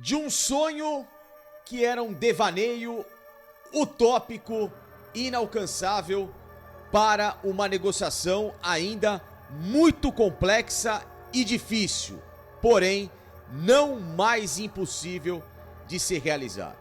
de um sonho que era um devaneio utópico, inalcançável, para uma negociação ainda muito complexa e difícil, porém não mais impossível de se realizar.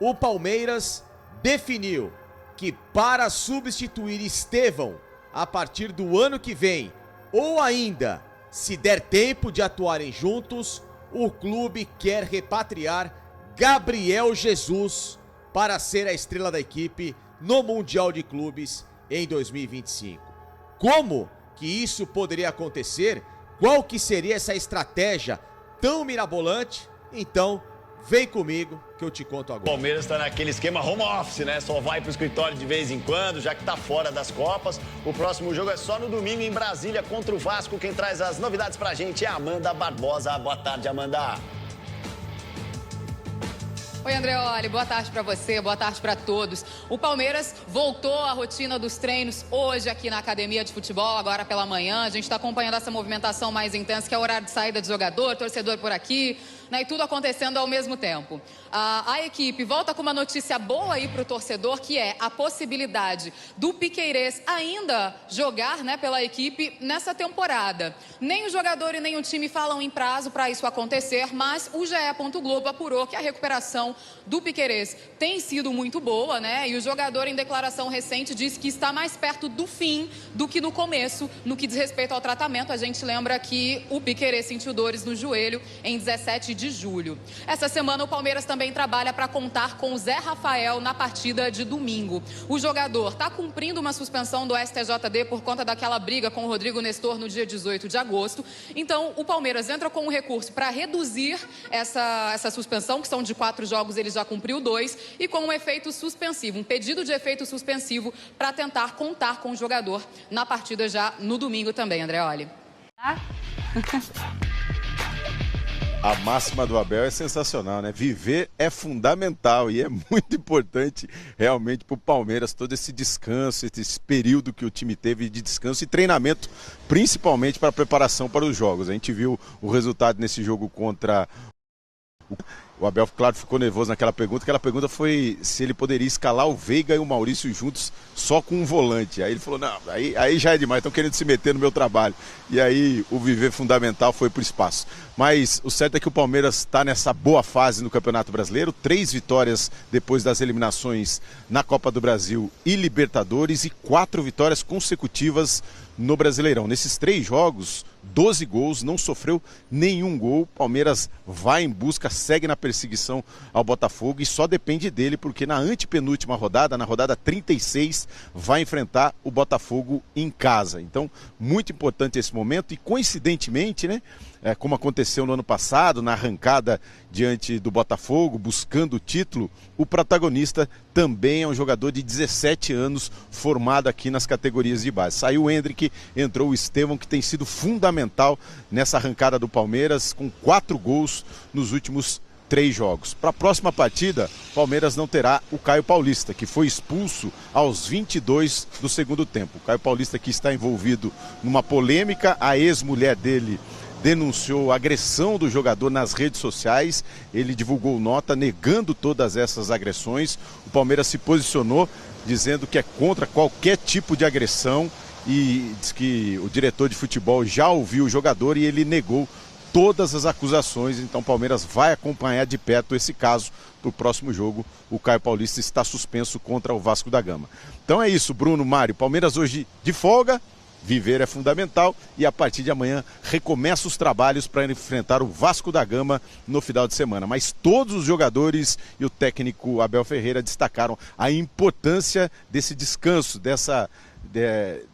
O Palmeiras definiu que para substituir Estevão a partir do ano que vem, ou ainda, se der tempo de atuarem juntos, o clube quer repatriar Gabriel Jesus para ser a estrela da equipe no Mundial de Clubes em 2025. Como que isso poderia acontecer? Qual que seria essa estratégia tão mirabolante? Então, vem comigo que eu te conto agora. O Palmeiras está naquele esquema home office, né? Só vai pro escritório de vez em quando, já que tá fora das Copas. O próximo jogo é só no domingo em Brasília contra o Vasco. Quem traz as novidades pra gente é a Amanda Barbosa. Boa tarde, Amanda. Oi, Andreoli, boa tarde para você, boa tarde para todos. O Palmeiras voltou à rotina dos treinos hoje aqui na academia de futebol, agora pela manhã. A gente está acompanhando essa movimentação mais intensa, que é o horário de saída de jogador, torcedor por aqui, né, e tudo acontecendo ao mesmo tempo. A equipe volta com uma notícia boa aí para o torcedor, que é a possibilidade do Piqueires ainda jogar, né, pela equipe nessa temporada. Nem o jogador e nem o time falam em prazo para isso acontecer, mas o GE. Globo apurou que a recuperação do Piqueires tem sido muito boa, né? E o jogador, em declaração recente, disse que está mais perto do fim do que no começo, no que diz respeito ao tratamento. A gente lembra que o Piqueires sentiu dores no joelho em 17 de julho. Essa semana o Palmeiras também trabalha para contar com o Zé Rafael na partida de domingo. O jogador está cumprindo uma suspensão do STJD por conta daquela briga com o Rodrigo Nestor no dia 18 de agosto. Então o Palmeiras entra com um recurso para reduzir essa suspensão, que são de 4 jogos, ele já cumpriu 2, e com um efeito suspensivo, um pedido de efeito suspensivo para tentar contar com o jogador na partida já no domingo também, Andreoli. A máxima do Abel é sensacional, né? Viver é fundamental e é muito importante realmente para o Palmeiras todo esse descanso, esse período que o time teve de descanso e treinamento, principalmente para a preparação para os jogos. A gente viu o resultado nesse jogo contra o Abel, claro, ficou nervoso naquela pergunta. Aquela pergunta foi se ele poderia escalar o Veiga e o Maurício juntos só com um volante. Aí ele falou, não, aí já é demais, estão querendo se meter no meu trabalho. E aí o viver fundamental foi pro espaço. Mas o certo é que o Palmeiras está nessa boa fase no Campeonato Brasileiro. 3 vitórias depois das eliminações na Copa do Brasil e Libertadores, e 4 vitórias consecutivas no Brasileirão. Nesses 3 jogos, 12 gols, não sofreu nenhum gol. Palmeiras vai em busca, segue na perseguição ao Botafogo e só depende dele, porque na antepenúltima rodada, na rodada 36, vai enfrentar o Botafogo em casa. Então, muito importante esse momento e, coincidentemente, né, como aconteceu no ano passado, na arrancada diante do Botafogo, buscando o título, o protagonista também é um jogador de 17 anos, formado aqui nas categorias de base. Saiu o Hendrick, entrou o Estevão, que tem sido fundamental nessa arrancada do Palmeiras, com 4 gols nos últimos 3 jogos. Para a próxima partida, o Palmeiras não terá o Caio Paulista, que foi expulso aos 22 do segundo tempo. O Caio Paulista, que está envolvido numa polêmica, a ex-mulher dele denunciou a agressão do jogador nas redes sociais. Ele divulgou nota negando todas essas agressões. O Palmeiras se posicionou dizendo que é contra qualquer tipo de agressão e diz que o diretor de futebol já ouviu o jogador e ele negou todas as acusações. Então o Palmeiras vai acompanhar de perto esse caso. Para o próximo jogo, o Caio Paulista está suspenso contra o Vasco da Gama. Então é isso, Bruno, Mário. Palmeiras hoje de folga. Viver é fundamental e a partir de amanhã recomeça os trabalhos para enfrentar o Vasco da Gama no final de semana. Mas todos os jogadores e o técnico Abel Ferreira destacaram a importância desse descanso,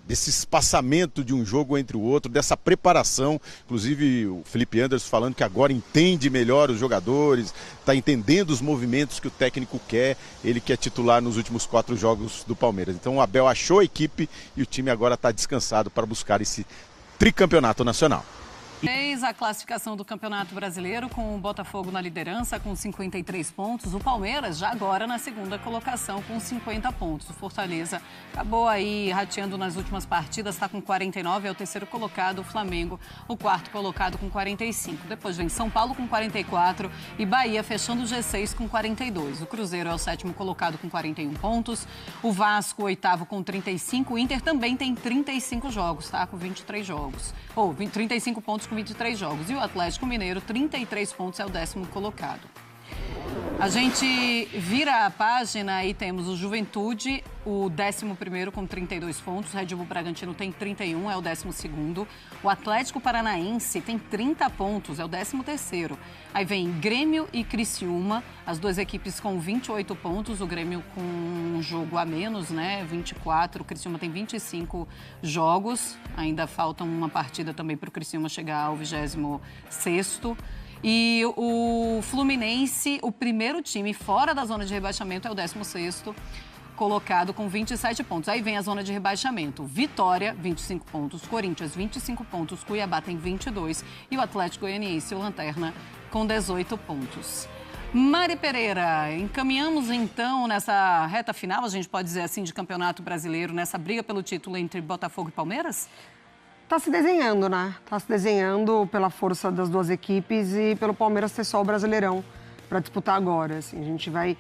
desse espaçamento de um jogo entre o outro, dessa preparação. Inclusive o Felipe Anderson falando que agora entende melhor os jogadores, está entendendo os movimentos que o técnico quer, ele que é titular nos últimos 4 jogos do Palmeiras. Então o Abel achou a equipe e o time agora está descansado para buscar esse tricampeonato nacional. Fez a classificação do Campeonato Brasileiro com o Botafogo na liderança com 53 pontos. O Palmeiras já agora na segunda colocação com 50 pontos. O Fortaleza acabou aí rateando nas últimas partidas, está com 49, é o terceiro colocado. O Flamengo, o quarto colocado com 45. Depois vem São Paulo com 44 e Bahia fechando o G6 com 42. O Cruzeiro é o sétimo colocado com 41 pontos. O Vasco, oitavo com 35. O Inter também tem 35 jogos, tá? Com 23 jogos. 35 pontos com 23 jogos. E o Atlético Mineiro, 33 pontos, é o décimo colocado. A gente vira a página e temos o Juventude, o 11º com 32 pontos. O Red Bull Bragantino tem 31, é o 12º. O Atlético Paranaense tem 30 pontos, é o 13º. Aí vem Grêmio e Criciúma, as duas equipes com 28 pontos. O Grêmio com um jogo a menos, né? 24. O Criciúma tem 25 jogos. Ainda falta uma partida também para o Criciúma chegar ao 26º. E o Fluminense, o primeiro time fora da zona de rebaixamento, é o 16º colocado com 27 pontos. Aí vem a zona de rebaixamento. Vitória, 25 pontos. Corinthians, 25 pontos. Cuiabá tem 22. E o Atlético Goianiense, o Lanterna, com 18 pontos. Mari Pereira, encaminhamos então nessa reta final, a gente pode dizer assim, de Campeonato Brasileiro, nessa briga pelo título entre Botafogo e Palmeiras? Está se desenhando, né? Está se desenhando pela força das duas equipes e pelo Palmeiras ter só o Brasileirão para disputar agora. Assim, a gente vai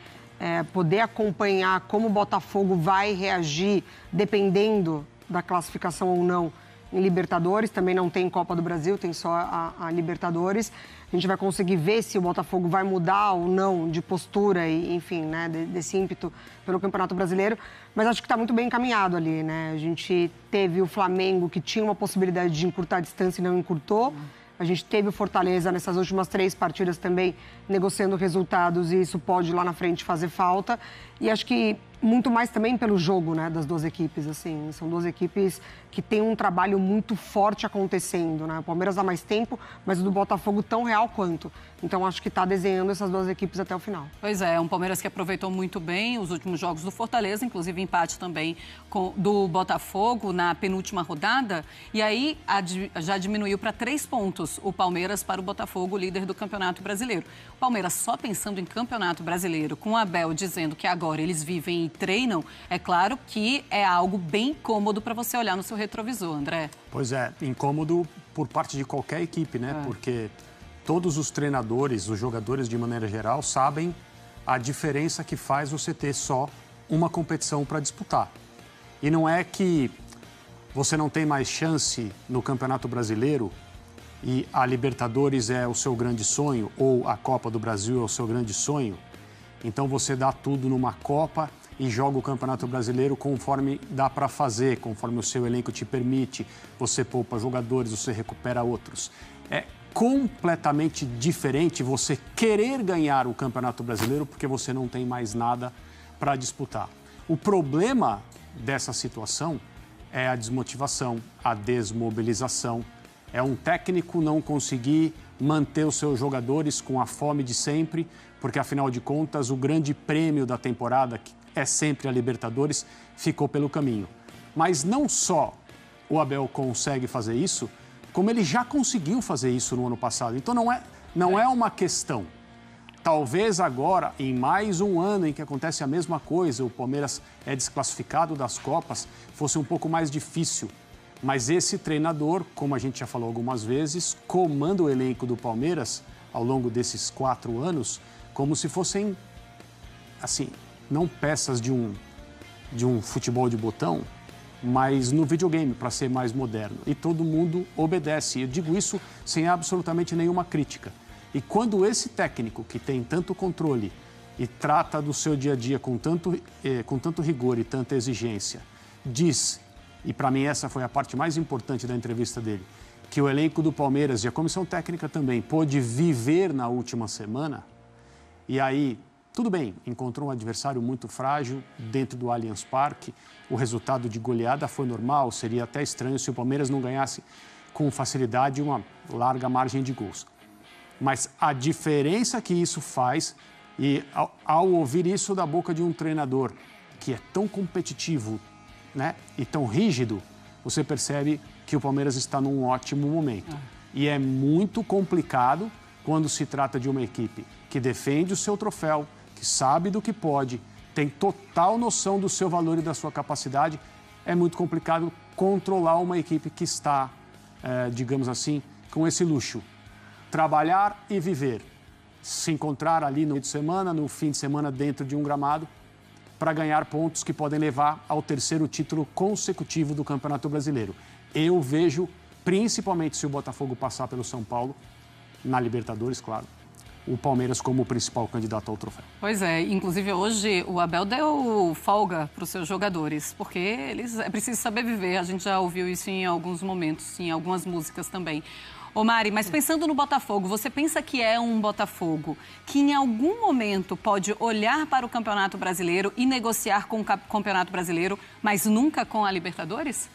poder acompanhar como o Botafogo vai reagir dependendo da classificação ou não em Libertadores. Também não tem Copa do Brasil, tem só a Libertadores. A gente vai conseguir ver se o Botafogo vai mudar ou não de postura e, enfim, né, desse ímpeto pelo Campeonato Brasileiro. Mas acho que está muito bem encaminhado ali, né? A gente teve o Flamengo, que tinha uma possibilidade de encurtar a distância e não encurtou. A gente teve o Fortaleza nessas últimas 3 partidas também negociando resultados e isso pode lá na frente fazer falta. E acho que muito mais também pelo jogo, né, das duas equipes, assim. São duas equipes que têm um trabalho muito forte acontecendo, né? O Palmeiras há mais tempo, mas o do Botafogo tão real quanto. Então, acho que está desenhando essas duas equipes até o final. Pois é, um Palmeiras que aproveitou muito bem os últimos jogos do Fortaleza, inclusive empate também do Botafogo na penúltima rodada. E aí já diminuiu para 3 pontos o Palmeiras para o Botafogo, líder do Campeonato Brasileiro. O Palmeiras só pensando em Campeonato Brasileiro, com o Abel dizendo que agora eles vivem e treinam, é claro que é algo bem cômodo para você olhar no seu retrovisor, André. Pois é, incômodo por parte de qualquer equipe, né? Porque todos os treinadores, os jogadores de maneira geral, sabem a diferença que faz você ter só uma competição para disputar. E não é que você não tem mais chance no Campeonato Brasileiro e a Libertadores é o seu grande sonho ou a Copa do Brasil é o seu grande sonho. Então você dá tudo numa Copa e joga o Campeonato Brasileiro conforme dá para fazer, conforme o seu elenco te permite. Você poupa jogadores, você recupera outros. É completamente diferente você querer ganhar o Campeonato Brasileiro porque você não tem mais nada para disputar. O problema dessa situação é a desmotivação, a desmobilização. É um técnico não conseguir manter os seus jogadores com a fome de sempre, porque, afinal de contas, o grande prêmio da temporada, que é sempre a Libertadores, ficou pelo caminho. Mas não só o Abel consegue fazer isso, como ele já conseguiu fazer isso no ano passado. Então, não é uma questão. Talvez agora, em mais um ano em que acontece a mesma coisa, o Palmeiras é desclassificado das Copas, fosse um pouco mais difícil. Mas esse treinador, como a gente já falou algumas vezes, comanda o elenco do Palmeiras ao longo desses 4 anos como se fossem, assim, não peças de um futebol de botão, mas no videogame, para ser mais moderno. E todo mundo obedece. Eu digo isso sem absolutamente nenhuma crítica. E quando esse técnico, que tem tanto controle e trata do seu dia a dia com tanto rigor e tanta exigência, diz, e para mim essa foi a parte mais importante da entrevista dele, que o elenco do Palmeiras e a comissão técnica também pôde viver na última semana, e aí, tudo bem, encontrou um adversário muito frágil dentro do Allianz Parque, o resultado de goleada foi normal, seria até estranho se o Palmeiras não ganhasse com facilidade uma larga margem de gols. Mas a diferença que isso faz, e ao ouvir isso da boca de um treinador que é tão competitivo, né, e tão rígido, você percebe que o Palmeiras está num ótimo momento. E é muito complicado quando se trata de uma equipe que defende o seu troféu, que sabe do que pode, tem total noção do seu valor e da sua capacidade. É muito complicado controlar uma equipe que está, digamos assim, com esse luxo. Trabalhar e viver. Se encontrar ali no meio de semana, no fim de semana dentro de um gramado, para ganhar pontos que podem levar ao terceiro título consecutivo do Campeonato Brasileiro. Eu vejo, principalmente se o Botafogo passar pelo São Paulo, na Libertadores, claro, o Palmeiras como o principal candidato ao troféu. Pois é, inclusive hoje o Abel deu folga para os seus jogadores, porque é preciso saber viver, a gente já ouviu isso em alguns momentos, em algumas músicas também. Ô Mari, mas pensando no Botafogo, você pensa que é um Botafogo que em algum momento pode olhar para o Campeonato Brasileiro e negociar com o Campeonato Brasileiro, mas nunca com a Libertadores?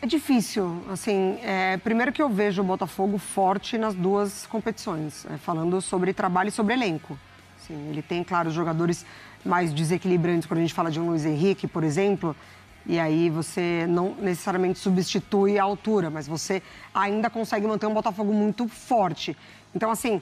É difícil, assim, primeiro que eu vejo o Botafogo forte nas duas competições, falando sobre trabalho e sobre elenco. Assim, ele tem, claro, os jogadores mais desequilibrantes, quando a gente fala de um Luiz Henrique, por exemplo, e aí você não necessariamente substitui a altura, mas você ainda consegue manter um Botafogo muito forte. Então, assim,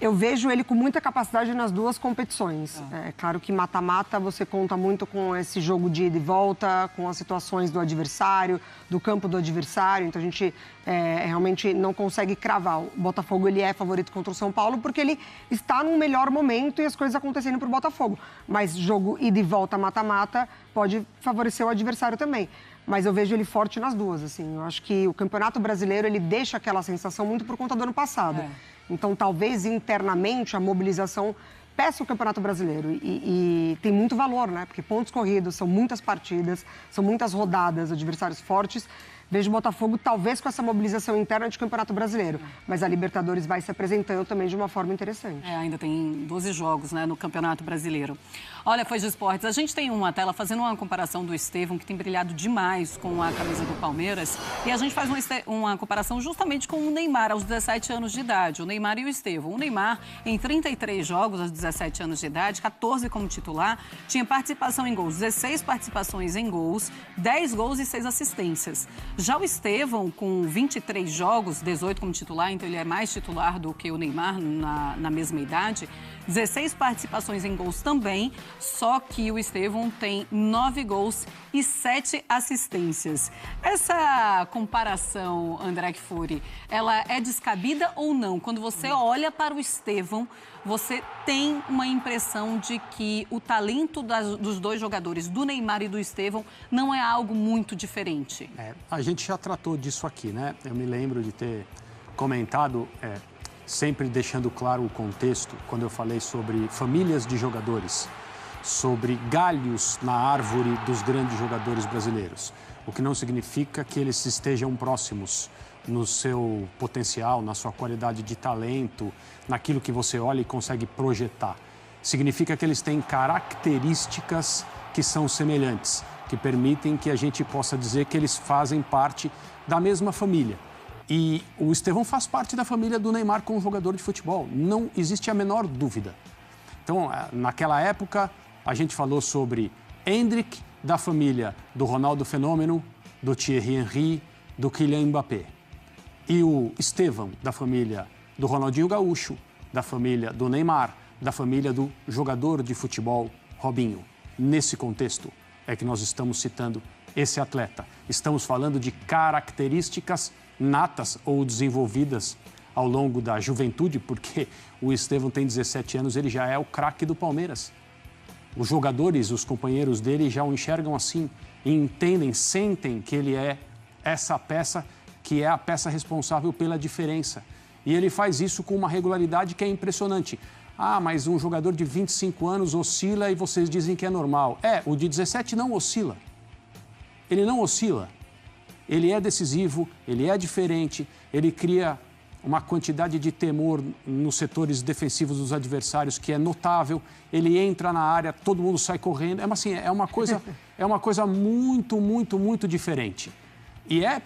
eu vejo ele com muita capacidade nas duas competições. É claro que mata-mata você conta muito com esse jogo de ida e volta, com as situações do adversário, do campo do adversário. Então a gente realmente não consegue cravar. O Botafogo ele é favorito contra o São Paulo porque ele está num melhor momento e as coisas acontecendo para o Botafogo. Mas jogo ida e volta, mata-mata, pode favorecer o adversário também. Mas eu vejo ele forte nas duas, assim. Eu acho que o Campeonato Brasileiro, ele deixa aquela sensação muito por conta do ano passado. Então, talvez, internamente, a mobilização peça o Campeonato Brasileiro. E tem muito valor, né? Porque pontos corridos, são muitas partidas, são muitas rodadas, adversários fortes. Vejo o Botafogo, talvez, com essa mobilização interna de Campeonato Brasileiro. Mas a Libertadores vai se apresentando também de uma forma interessante. Ainda tem 12 jogos, né, no Campeonato Brasileiro. Olha, Foi de Esportes, a gente tem uma tela fazendo uma comparação do Estevão, que tem brilhado demais com a camisa do Palmeiras. E a gente faz uma comparação justamente com o Neymar, aos 17 anos de idade. O Neymar e o Estevão. O Neymar, em 33 jogos, aos 17 anos de idade, 14 como titular, tinha participação em gols, 16 participações em gols, 10 gols e 6 assistências. Já o Estevão, com 23 jogos, 18 como titular, então ele é mais titular do que o Neymar na mesma idade, 16 participações em gols também, só que o Estevão tem 9 gols e 7 assistências. Essa comparação, André Kfouri, ela é descabida ou não? Quando você olha para o Estevão, você tem uma impressão de que o talento dos dois jogadores, do Neymar e do Estevão, não é algo muito diferente? A gente já tratou disso aqui, né? Eu me lembro de ter comentado, sempre deixando claro o contexto, quando eu falei sobre famílias de jogadores, sobre galhos na árvore dos grandes jogadores brasileiros. O que não significa que eles estejam próximos no seu potencial, na sua qualidade de talento, naquilo que você olha e consegue projetar. Significa que eles têm características que são semelhantes, que permitem que a gente possa dizer que eles fazem parte da mesma família. E o Estevão faz parte da família do Neymar como jogador de futebol, não existe a menor dúvida. Então, naquela época, a gente falou sobre Endrick, da família do Ronaldo Fenômeno, do Thierry Henry, do Kylian Mbappé. E o Estevão, da família do Ronaldinho Gaúcho, da família do Neymar, da família do jogador de futebol Robinho. Nesse contexto é que nós estamos citando esse atleta. Estamos falando de características natas ou desenvolvidas ao longo da juventude, porque o Estevão tem 17 anos, ele já é o craque do Palmeiras. Os jogadores, os companheiros dele já o enxergam assim, e entendem, sentem que ele é essa peça que é a peça responsável pela diferença. E ele faz isso com uma regularidade que é impressionante. Ah, mas um jogador de 25 anos oscila e vocês dizem que é normal. O de 17 não oscila. Ele não oscila. Ele é decisivo, ele é diferente, ele cria uma quantidade de temor nos setores defensivos dos adversários que é notável. Ele entra na área, todo mundo sai correndo. É uma coisa muito, muito, muito diferente. E é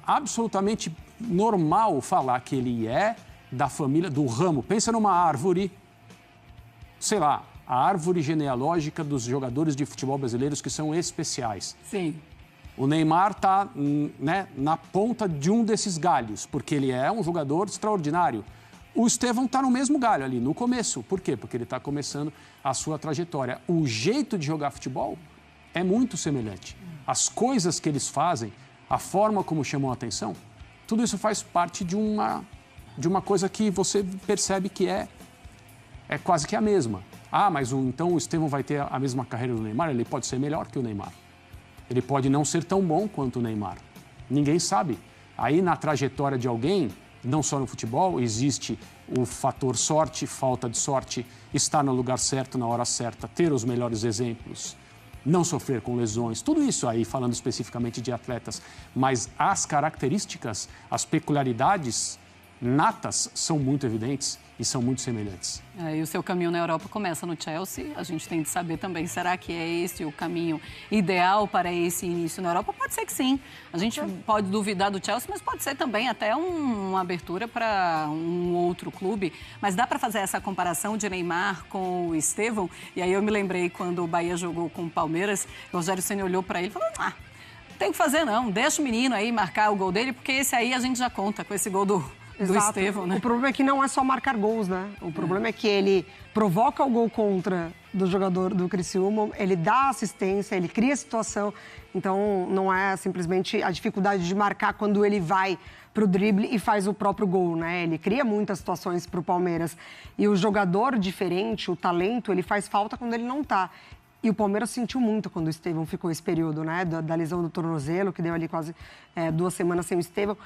absolutamente normal falar que ele é da família, do ramo. Pensa numa árvore, sei lá, a árvore genealógica dos jogadores de futebol brasileiros que são especiais. Sim. O Neymar está, né, na ponta de um desses galhos, porque ele é um jogador extraordinário. O Estevão está no mesmo galho ali, no começo. Por quê? Porque ele está começando a sua trajetória. O jeito de jogar futebol é muito semelhante. As coisas que eles fazem, a forma como chamam a atenção, tudo isso faz parte de uma coisa que você percebe que é quase que a mesma. Ah, mas então o Estevão vai ter a mesma carreira do Neymar? Ele pode ser melhor que o Neymar. Ele pode não ser tão bom quanto o Neymar. Ninguém sabe. Aí na trajetória de alguém, não só no futebol, existe o fator sorte, falta de sorte, estar no lugar certo, na hora certa, ter os melhores exemplos, não sofrer com lesões, tudo isso aí falando especificamente de atletas. Mas as características, as peculiaridades natas são muito evidentes e são muito semelhantes. E o seu caminho na Europa começa no Chelsea. A gente tem de saber também, será que é esse o caminho ideal para esse início na Europa? Pode ser que sim. A gente pode duvidar do Chelsea, mas pode ser também até uma abertura para um outro clube. Mas dá para fazer essa comparação de Neymar com o Estevão? E aí eu me lembrei quando o Bahia jogou com o Palmeiras, o Rogério Ceni olhou para ele e falou, tem que fazer não, deixa o menino aí marcar o gol dele, porque esse aí a gente já conta com esse gol do Estevão, né? O problema é que não é só marcar gols, né? O problema é que ele provoca o gol contra do jogador do Criciúma, ele dá assistência, ele cria situação. Então, não é simplesmente a dificuldade de marcar quando ele vai pro drible e faz o próprio gol, né? Ele cria muitas situações pro Palmeiras. E o jogador diferente, o talento, ele faz falta quando ele não tá. E o Palmeiras sentiu muito quando o Estevão ficou esse período, né? Da lesão do tornozelo, que deu ali quase 2 semanas sem o Estevão,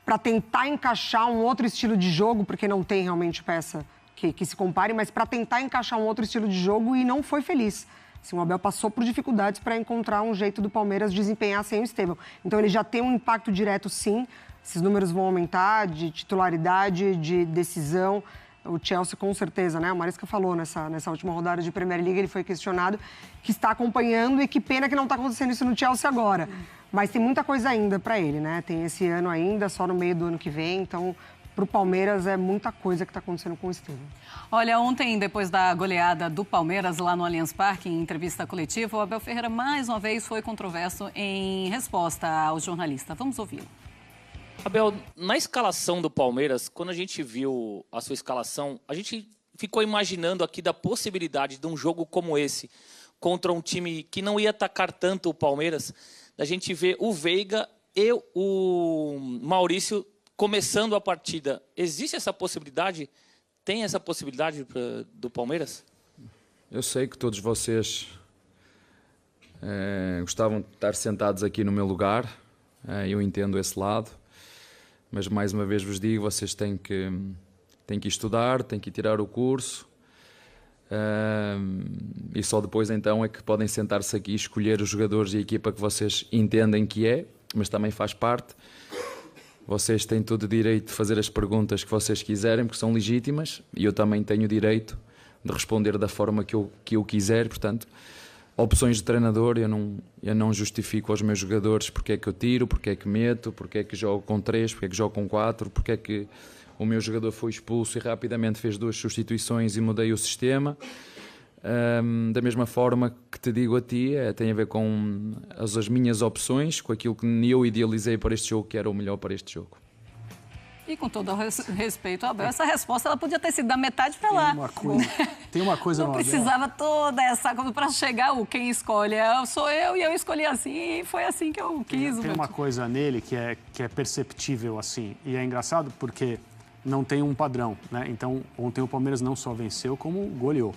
para tentar encaixar um outro estilo de jogo, porque não tem realmente peça que se compare, mas para tentar encaixar um outro estilo de jogo e não foi feliz. Assim, o Abel passou por dificuldades para encontrar um jeito do Palmeiras desempenhar sem o Estevão. Então ele já tem um impacto direto, sim. Esses números vão aumentar de titularidade, de decisão. O Chelsea, com certeza, né? O Maresca falou nessa última rodada de Premier League, ele foi questionado, que está acompanhando e que pena que não está acontecendo isso no Chelsea agora. Mas tem muita coisa ainda para ele, né? Tem esse ano ainda, só no meio do ano que vem. Então, para o Palmeiras, é muita coisa que está acontecendo com o Estevão. Olha, ontem, depois da goleada do Palmeiras lá no Allianz Parque, em entrevista coletiva, o Abel Ferreira, mais uma vez, foi controverso em resposta ao jornalista. Vamos ouvi-lo. Abel, na escalação do Palmeiras, quando a gente viu a sua escalação, a gente ficou imaginando aqui da possibilidade de um jogo como esse, contra um time que não ia atacar tanto o Palmeiras, da gente ver o Veiga e o Maurício começando a partida. Existe essa possibilidade? Tem essa possibilidade do Palmeiras? Eu sei que todos vocês gostavam de estar sentados aqui no meu lugar. Eu entendo esse lado. Mas, mais uma vez vos digo, vocês têm que estudar, têm que tirar o curso. E só depois então é que podem sentar-se aqui e escolher os jogadores e a equipa que vocês entendem que é, mas também faz parte. Vocês têm todo o direito de fazer as perguntas que vocês quiserem, porque são legítimas, e eu também tenho o direito de responder da forma que eu quiser. Portanto, opções de treinador, eu não justifico aos meus jogadores porque é que eu tiro, porque é que meto, porque é que jogo com 3, porque é que jogo com 4, porque é que o meu jogador foi expulso e rapidamente fez 2 substituições e mudei o sistema. Da mesma forma que te digo a ti, tem a ver com as minhas opções, com aquilo que eu idealizei para este jogo, que era o melhor para este jogo. E com todo o respeito, Abel, essa resposta ela podia ter sido da metade para lá. Tem uma coisa não precisava toda essa coisa para chegar. Quem escolhe sou eu, e eu escolhi assim, e foi assim que eu quis. Tem uma coisa nele que é perceptível assim, e é engraçado porque não tem um padrão, né? Então, ontem o Palmeiras não só venceu, como goleou.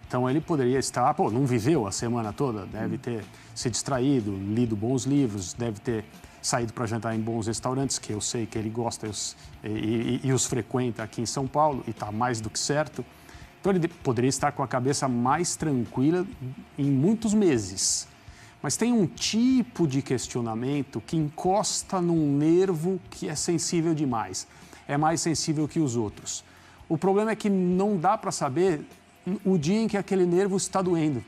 Então, ele poderia estar, não viveu a semana toda, deve ter se distraído, lido bons livros, deve ter saído para jantar em bons restaurantes, que eu sei que ele gosta e os frequenta aqui em São Paulo, e está mais do que certo. Então, ele poderia estar com a cabeça mais tranquila em muitos meses. Mas tem um tipo de questionamento que encosta num nervo que é sensível demais. É mais sensível que os outros. O problema é que não dá para saber o dia em que aquele nervo está doendo.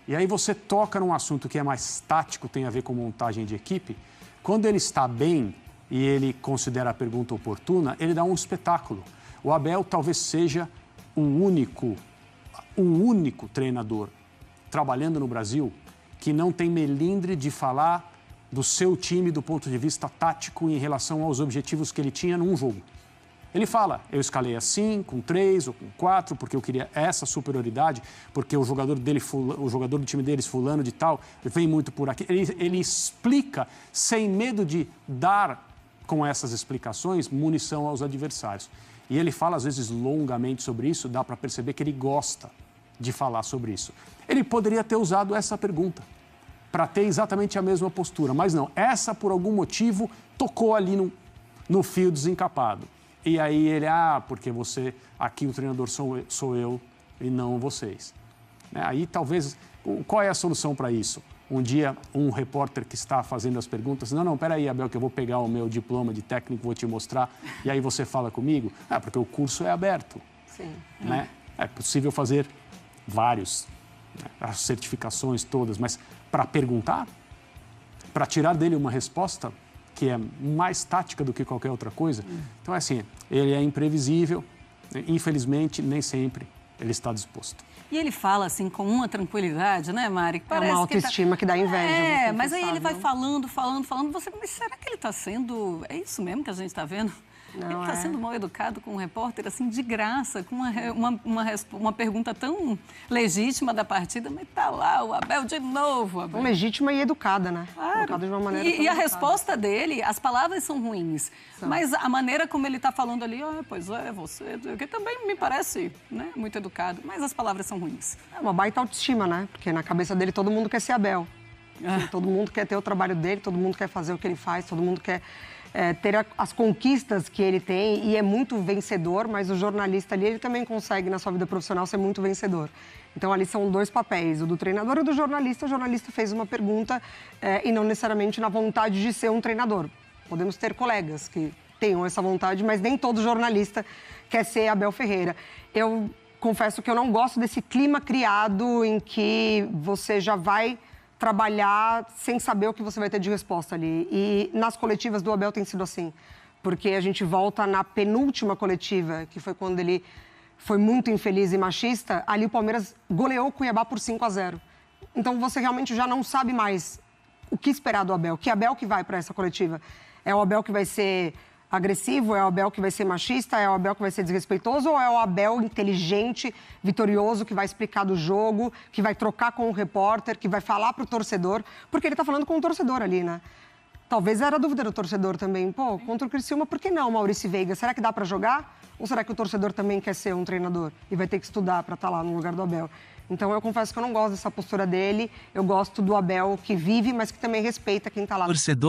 E aí você toca num assunto que é mais tático, tem a ver com montagem de equipe. Quando ele está bem e ele considera a pergunta oportuna, ele dá um espetáculo. O Abel talvez seja o único treinador trabalhando no Brasil que não tem melindre de falar do seu time do ponto de vista tático em relação aos objetivos que ele tinha num jogo. Ele fala, eu escalei assim, com 3 ou com 4, porque eu queria essa superioridade, porque o jogador do time deles, fulano de tal, vem muito por aqui. Ele explica sem medo de dar, com essas explicações, munição aos adversários. E ele fala, às vezes, longamente sobre isso, dá para perceber que ele gosta de falar sobre isso. Ele poderia ter usado essa pergunta para ter exatamente a mesma postura, mas não. Essa, por algum motivo, tocou ali no fio desencapado. E aí ele, porque você, aqui o treinador sou eu e não vocês. Aí talvez, qual é a solução para isso? Um dia, um repórter que está fazendo as perguntas, não, peraí, Abel, que eu vou pegar o meu diploma de técnico, vou te mostrar, e aí você fala comigo? Porque o curso é aberto. Sim. Né? É possível fazer vários, as certificações todas, mas para perguntar, para tirar dele uma resposta que é mais tática do que qualquer outra coisa. Então, é assim, ele é imprevisível, infelizmente, nem sempre ele está disposto. E ele fala, assim, com uma tranquilidade, né, Mari? Parece uma autoestima que dá inveja. Mas aí ele vai falando. Mas será que ele está sendo... É isso mesmo que a gente está vendo? Não, ele está sendo mal educado com um repórter, assim, de graça, com uma pergunta tão legítima da partida, mas tá lá o Abel de novo. Abel. Legítima e educada, né? Claro. Educada de uma maneira e a resposta dele, as palavras são ruins, mas a maneira como ele está falando ali, pois é, você, que também me parece, né, muito educado, mas as palavras são ruins. É uma baita autoestima, né? Porque na cabeça dele todo mundo quer ser Abel. Todo mundo quer ter o trabalho dele, todo mundo quer fazer o que ele faz, todo mundo quer... ter as conquistas que ele tem e é muito vencedor, mas o jornalista ali, ele também consegue, na sua vida profissional, ser muito vencedor. Então, ali são 2 papéis, o do treinador e o do jornalista. O jornalista fez uma pergunta e não necessariamente na vontade de ser um treinador. Podemos ter colegas que tenham essa vontade, mas nem todo jornalista quer ser Abel Ferreira. Eu confesso que eu não gosto desse clima criado em que você já vai trabalhar sem saber o que você vai ter de resposta ali. E nas coletivas do Abel tem sido assim, porque a gente volta na penúltima coletiva, que foi quando ele foi muito infeliz e machista, ali o Palmeiras goleou o Cuiabá por 5-0. Então você realmente já não sabe mais o que esperar do Abel. Que Abel que vai para essa coletiva? É o Abel que vai ser agressivo? É o Abel que vai ser machista? É o Abel que vai ser desrespeitoso? Ou é o Abel inteligente, vitorioso, que vai explicar do jogo, que vai trocar com o repórter, que vai falar para o torcedor? Porque ele está falando com o torcedor ali, né? Talvez era a dúvida do torcedor também. Contra o Criciúma, por que não, Maurício Veiga? Será que dá para jogar? Ou será que o torcedor também quer ser um treinador e vai ter que estudar para estar lá no lugar do Abel? Então, eu confesso que eu não gosto dessa postura dele. Eu gosto do Abel que vive, mas que também respeita quem está lá. Torcedor